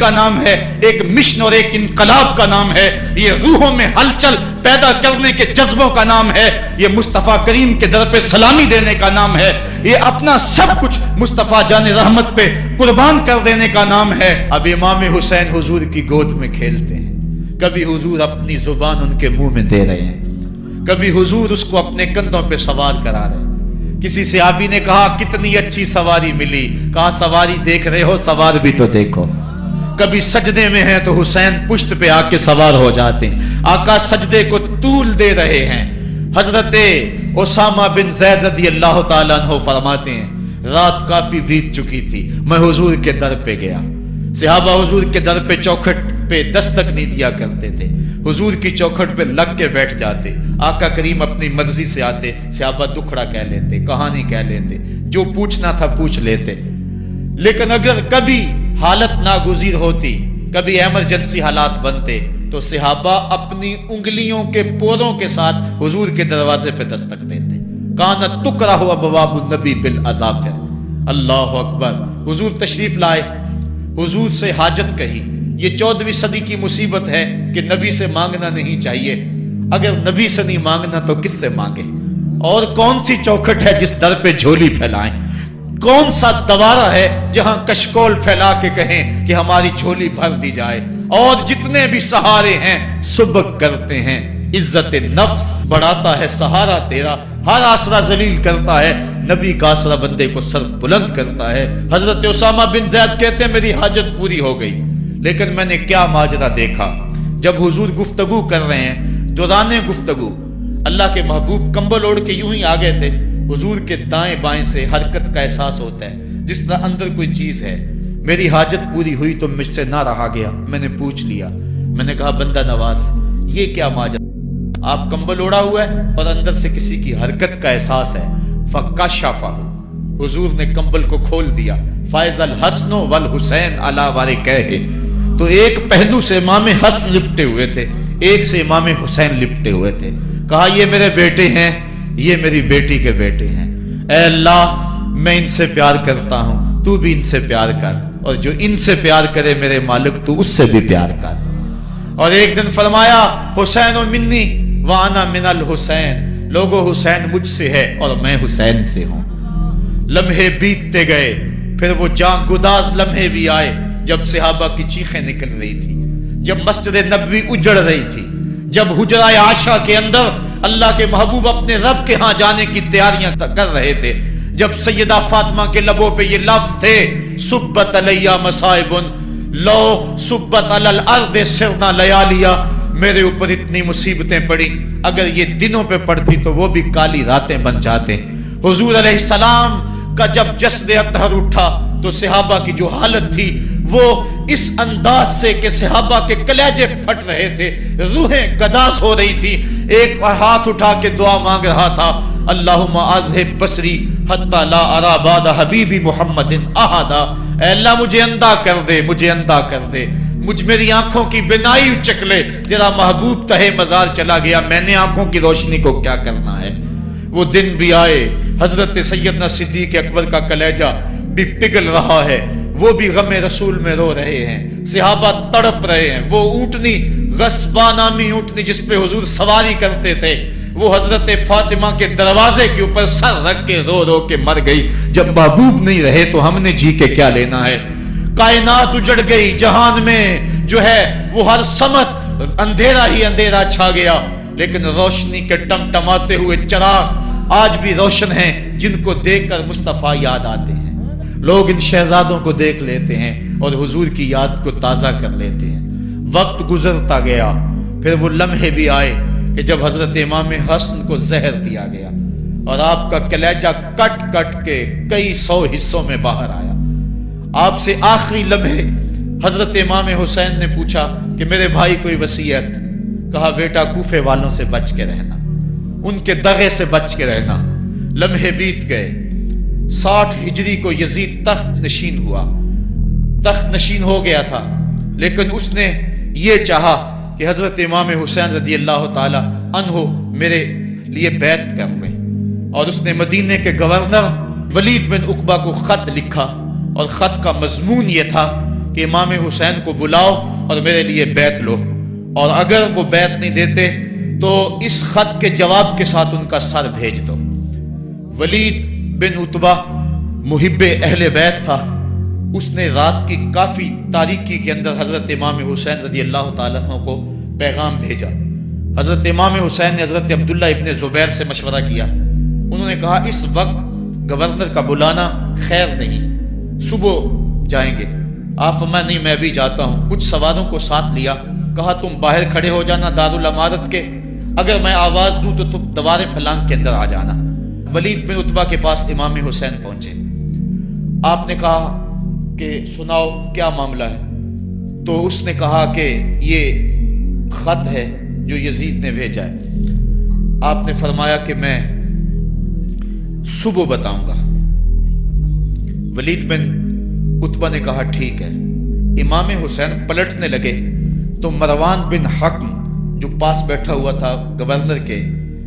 کا نام ہے، ایک مشن اور ایک انقلاب کا نام ہے، یہ روحوں میں ہلچل پیدا کرنے کے جذبوں کا نام ہے، یہ مصطفیٰ کریم کے در پہ سلامی دینے کا نام ہے، یہ اپنا سب کچھ مصطفیٰ جان رحمت پہ قربان کر دینے کا نام ہے۔ اب امام حسین حضور کی گود میں کھیلتے ہیں، کبھی حضور اپنی زبان ان کے منہ میں دے رہے ہیں، کبھی حضور اس کو اپنے کندھوں پہ سوار کرا رہے ہیں۔ کسی صحابی نے کہا کتنی اچھی سواری ملی، کہا سواری دیکھ رہے ہو سوار بھی تو دیکھو۔ کبھی سجدے میں ہیں تو حسین پشت پہ آ کے سوار ہو جاتے ہیں، آقا سجدے کو طول دے رہے ہیں۔ حضرت اسامہ بن زید رضی اللہ تعالیٰ عنہ فرماتے ہیں رات کافی بیت چکی تھی، میں حضور کے در پہ گیا، صحابہ حضور کے در پہ چوکھٹ پہ دستک نہیں دیا کرتے تھے، حضور کی چوکھٹ پہ لگ کے بیٹھ جاتے، آقا کریم اپنی مرضی سے آتے، صحابہ دکھڑا کہہ لیتے، کہانی کہہ لیتے، جو پوچھنا تھا پوچھ لیتے۔ لیکن اگر کبھی حالت ناگزیر ہوتی، کبھی ایمرجنسی حالات بنتے تو صحابہ اپنی انگلیوں کے پوروں کے ساتھ حضور کے دروازے پہ دستک دیتے۔ کانت تکرہ ابواب النبی بالاظافر، اللہ اکبر۔ حضور تشریف لائے، حضور سے حاجت کہی۔ یہ 14ویں صدی کی مصیبت ہے کہ نبی سے مانگنا نہیں چاہیے، اگر نبی سے نہیں مانگنا تو کس سے مانگے؟ اور کون سی چوکھٹ ہے جس در پہ جھولی پھیلائیں؟ کون سا دوارہ ہے جہاں کشکول پھیلا کے کہیں کہ ہماری جھولی بھر دی جائے؟ اور جتنے بھی سہارے ہیں سبک کرتے ہیں، عزت نفس بڑھاتا ہے سہارا تیرا، ہر آسرا ذلیل کرتا ہے، نبی کا آسرا بندے کو سر بلند کرتا ہے۔ حضرت اسامہ بن زید کہتے ہیں میری حاجت پوری ہو گئی، لیکن میں نے کیا ماجرا دیکھا، جب حضور گفتگو کر رہے ہیں، دوران گفتگو اللہ کے محبوب کمبل اوڑھ کے یوں ہی آ گئے تھے، حضور کے دائیں بائیں سے حرکت کا احساس ہوتا ہے جس طرح اندر کوئی چیز ہے۔ میری حاجت پوری ہوئی تو مجھ سے نہ رہا گیا، میں نے پوچھ لیا، میں نے کہا بندہ نواز یہ کیا ماجرا، آپ کمبل اوڑھا ہوا ہے اور اندر سے کسی کی حرکت کا احساس ہے۔ فکشفہ، حضور نے کمبل کو کھول دیا، فائز الحسن والحسین علی وارکیہ، تو ایک پہلو سے امام حسن لپٹے ہوئے تھے، ایک سے امام حسین لپٹے ہوئے تھے۔ کہا یہ میرے بیٹے ہیں، یہ میری بیٹی کے بیٹے ہیں، اے اللہ میں ان سے پیار کرتا ہوں، تو بھی ان سے پیار کر، اور جو ان سے پیار کرے میرے مالک تو اس سے بھی پیار کر۔ اور ایک دن فرمایا حسین منی وانا من الحسین، لوگو حسین مجھ سے ہے اور میں حسین سے ہوں۔ لمحے بیتتے گئے، پھر وہ جاں گداز لمحے بھی آئے جب صحابہ کی چیخیں نکل رہی تھی، جب مسجد نبوی اجڑ رہی تھی، جب حجرہ عائشہ کے اندر اللہ کے محبوب اپنے رب کے ہاں جانے کی تیاریاں کر رہے تھے، جب سیدہ فاطمہ کے لبوں پہ یہ لفظ تھے سبت علیہ مصائب لو سبت علی الارض سرنا لیالیا، میرے اوپر اتنی مصیبتیں پڑی، اگر یہ دنوں پہ پڑتی تو وہ بھی کالی راتیں بن جاتے۔ حضور علیہ السلام کا جب جسد اطہر اٹھا تو صحابہ کی جو حالت تھی وہ اس انداز سے کہ صحابہ کے کلیجے پھٹ رہے تھے، روحیں گداس ہو رہی تھی، ایک ہاتھ اٹھا کے دعا مانگ رہا تھا اللہم اذہب بصری حتی لا ارا بعد حبیبی محمد احدا، اے اللہ مجھے اندھا کر دے، مجھے اندھا کر دے، میری آنکھوں کی بینائی اچک لے، تیرا محبوب تہے مزار چلا گیا، میں نے آنکھوں کی روشنی کو کیا کرنا ہے۔ وہ دن بھی آئے، حضرت سیدنا صدیق اکبر کا کلیجہ بھی پگھل رہا ہے، وہ بھی غم رسول میں رو رہے ہیں، صحابہ تڑپ رہے ہیں۔ وہ اونٹنی غصبہ نامی اونٹنی جس پہ حضور سواری کرتے تھے، وہ حضرت فاطمہ کے دروازے کے اوپر سر رکھ کے رو رو کے مر گئی۔ جب محبوب نہیں رہے تو ہم نے جی کے کیا لینا ہے؟ کائنات اجڑ گئی، جہان میں جو ہے وہ ہر سمت اندھیرا ہی اندھیرا چھا گیا، لیکن روشنی کے ٹمٹماتے ہوئے چراغ آج بھی روشن ہیں، جن کو دیکھ کر مصطفیٰ یاد آتے ہیں۔ لوگ ان شہزادوں کو دیکھ لیتے ہیں اور حضور کی یاد کو تازہ کر لیتے ہیں۔ وقت گزرتا گیا، پھر وہ لمحے بھی آئے کہ جب حضرت امام حسن کو زہر دیا گیا اور آپ کا کلیجہ کٹ کٹ کے کئی سو حصوں میں باہر آیا۔ آپ سے آخری لمحے حضرت امام حسین نے پوچھا کہ میرے بھائی کوئی وصیت؟ کہا بیٹا کوفے والوں سے بچ کے رہنا، ان کے دغے سے بچ کے رہنا۔ لمحے بیت گئے، 60 ہجری کو یزید تخت نشین ہوا، تخت نشین ہو گیا تھا، لیکن اس نے یہ چاہا کہ حضرت امام حسین رضی اللہ تعالی عنہ میرے لیے بیعت کر لیں، اور اس نے مدینے کے گورنر ولید بن عقبہ کو خط لکھا، اور خط کا مضمون یہ تھا کہ امام حسین کو بلاؤ اور میرے لیے بیعت لو، اور اگر وہ بیعت نہیں دیتے تو اس خط کے جواب کے ساتھ ان کا سر بھیج دو۔ ولید بن عتبہ محب اہل بیت تھا، اس نے رات کی کافی تاریکی کے اندر حضرت امام حسین رضی اللہ تعالیٰ عنہ کو پیغام بھیجا۔ حضرت امام حسین نے حضرت عبداللہ ابن زبیر سے مشورہ کیا، انہوں نے کہا اس وقت گورنر کا بلانا خیر نہیں، صبح جائیں گے۔ آپ فرمایا نہیں میں بھی جاتا ہوں۔ کچھ سواروں کو ساتھ لیا، کہا تم باہر کھڑے ہو جانا دارالامارت کے، اگر میں آواز دوں تو تم دوارے پھلانگ کے اندر آ جانا۔ ولید بن عتبہ کے پاس امام حسین پہنچے، آپ نے کہا کہ سناؤ کیا معاملہ ہے؟ تو اس نے کہا کہ یہ خط ہے جو یزید نے بھیجا ہے۔ آپ نے فرمایا کہ میں صبح بتاؤں گا۔ ولید بن عتبہ نے کہا ٹھیک ہے۔ امام حسین پلٹنے لگے تو مروان بن حکم جو پاس بیٹھا ہوا تھا گورنر کے،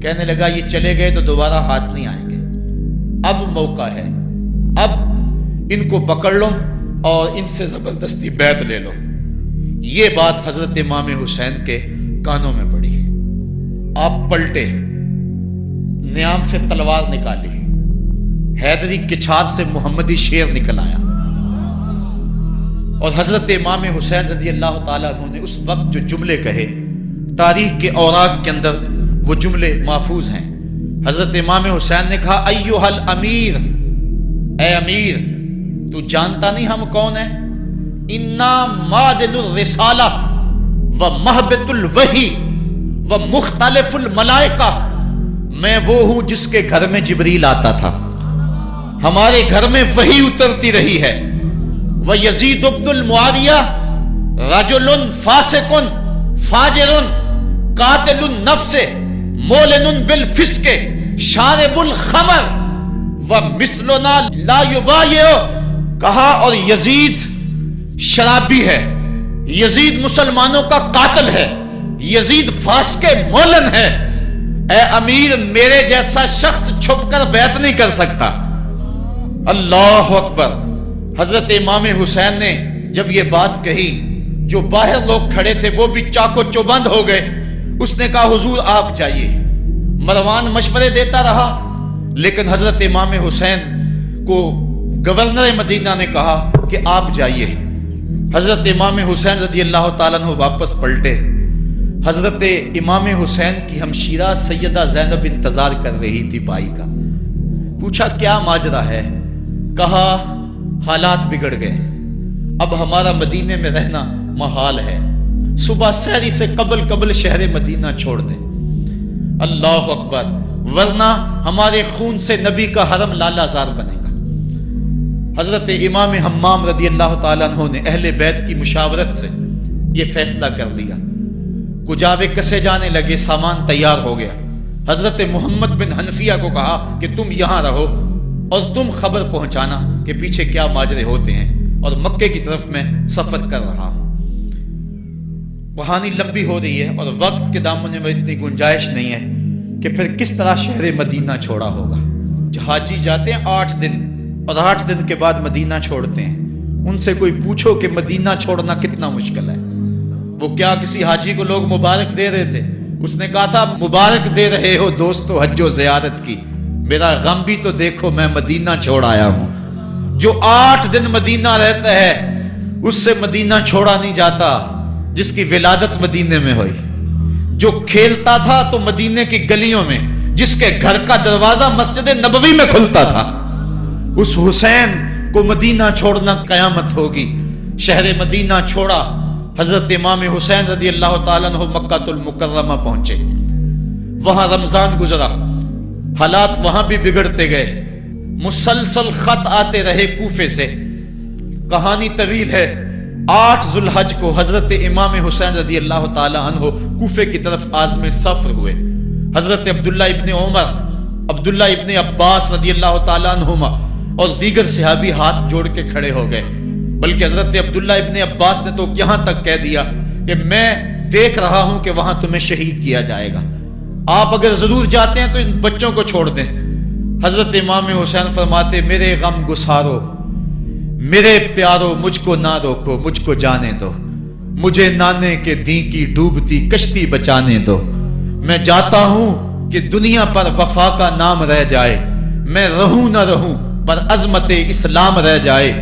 کہنے لگا یہ چلے گئے تو دوبارہ ہاتھ نہیں آئیں گے، اب موقع ہے، اب ان کو پکڑ لو اور ان سے زبردستی بیعت لے لو۔ یہ بات حضرت امام حسین کے کانوں میں پڑی، آپ پلٹے، نیام سے تلوار نکالی، حیدری کچھار سے محمدی شیر نکل آیا، اور حضرت امام حسین رضی اللہ تعالیٰ عنہ نے اس وقت جو جملے کہے، تاریخ کے اوراق کے اندر وہ جملے محفوظ ہیں۔ حضرت امام حسین نے کہا ایھا الامیر، اے امیر تو جانتا نہیں ہم کون ہیں؟ انا معدن الرسالہ و محبت الوحی و مختلف الملائکہ، میں وہ ہوں جس کے گھر میں جبریل آتا تھا، ہمارے گھر میں وحی اترتی رہی ہے۔ وَيَزِيدُ بْنُ الْمُعَاوِيَةِ رَجُلٌ فَاسِقٌ فَاجِرٌ قَاتِلُ النَّفْسِ مُعْلِنٌ بِالْفِسْقِ شَارِبُ الْخَمْرِ وَمِثْلُنَا لَا يُبَايِعُ، کہا اور یزید شرابی ہے، یزید مسلمانوں کا قاتل ہے، یزید فاسق مولن ہے، اے امیر میرے جیسا شخص چھپ کر بیعت نہیں کر سکتا۔ اللہ اکبر۔ حضرت امام حسین نے جب یہ بات کہی، جو باہر لوگ کھڑے تھے وہ بھی چاقو چوبند ہو گئے۔ اس نے کہا حضور آپ جائیے۔ مروان مشورے دیتا رہا، لیکن حضرت امام حسین کو گورنر مدینہ نے کہا کہ آپ جائیے۔ حضرت امام حسین رضی اللہ تعالیٰ عنہ واپس پلٹے۔ حضرت امام حسین کی ہمشیرہ سیدہ زینب انتظار کر رہی تھی بھائی کا۔ پوچھا کیا ماجرا ہے؟ کہا حالات بگڑ گئے، اب ہمارا مدینے میں رہنا محال ہے، صبح سحری سے قبل شہر مدینہ چھوڑ دیں۔ اللہ اکبر، ورنہ ہمارے خون سے نبی کا حرم لالا زار بنے گا۔ حضرت امام حمام رضی اللہ تعالیٰ عنہ نے اہل بیت کی مشاورت سے یہ فیصلہ کر لیا۔ کجاوے کسے جانے لگے، سامان تیار ہو گیا۔ حضرت محمد بن حنفیہ کو کہا کہ تم یہاں رہو اور تم خبر پہنچانا کہ پیچھے کیا ماجرے ہوتے ہیں، اور مکے کی طرف میں سفر کر رہا ہوں۔ کہانی لمبی ہو رہی ہے اور وقت کے دامن میں اتنی گنجائش نہیں ہے کہ پھر کس طرح شہر مدینہ چھوڑا ہوگا۔ حاجی جاتے ہیں 8 دن اور 8 دن کے بعد مدینہ چھوڑتے ہیں۔ ان سے کوئی پوچھو کہ مدینہ چھوڑنا کتنا مشکل ہے، وہ کیا کسی حاجی کو لوگ مبارک دے رہے تھے؟ اس نے کہا تھا مبارک دے رہے ہو دوستو حج و زیارت کی، میرا غم بھی تو دیکھو، میں مدینہ چھوڑ آیا ہوں۔ جو 8 دن مدینہ رہتا ہے اس سے مدینہ چھوڑا نہیں جاتا جس کی ولادت مدینے میں ہوئی، جو کھیلتا تھا تو مدینے کی گلیوں میں، جس کے گھر کا دروازہ مسجد نبوی میں کھلتا تھا، اس حسین کو مدینہ چھوڑنا قیامت ہوگی۔ شہر مدینہ چھوڑا، حضرت امام حسین رضی اللہ تعالیٰ عنہ مکہ المکرمہ پہنچے، وہاں رمضان گزرا، حالات وہاں بھی بگڑتے گئے، مسلسل خط آتے رہے کوفے سے۔ کہانی طویل ہے۔ 8 ذوالحج کو حضرت امام حسین رضی اللہ تعالیٰ عنہ کوفے کی طرف عازم سفر ہوئے۔ حضرت عبداللہ ابن عمر، عبداللہ ابن عباس رضی اللہ تعالیٰ عنہما اور دیگر صحابی ہاتھ جوڑ کے کھڑے ہو گئے، بلکہ حضرت عبداللہ ابن عباس نے تو یہاں تک کہہ دیا کہ میں دیکھ رہا ہوں کہ وہاں تمہیں شہید کیا جائے گا، آپ اگر ضرور جاتے ہیں تو ان بچوں کو چھوڑ دیں۔ حضرت امام حسین فرماتے میرے غم گسارو، میرے پیارو مجھ کو نہ روکو، مجھ کو جانے دو، مجھے نانے کے دین کی ڈوبتی کشتی بچانے دو۔ میں جاتا ہوں کہ دنیا پر وفا کا نام رہ جائے، میں رہوں نہ رہوں پر عظمت اسلام رہ جائے۔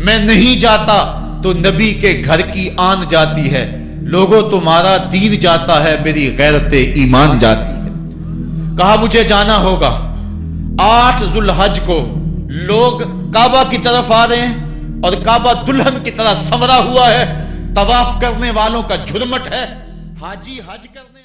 میں نہیں جاتا تو نبی کے گھر کی آن جاتی ہے، لوگوں تمہارا دین جاتا ہے، میری غیرت ایمان جاتی ہے۔ کہا مجھے جانا ہوگا۔ 8 ذو الحج کو لوگ کعبہ کی طرف آ رہے ہیں اور کعبہ دلہن کی طرح سنورا ہوا ہے، طواف کرنے والوں کا جھرمٹ ہے، حاجی حج کرنے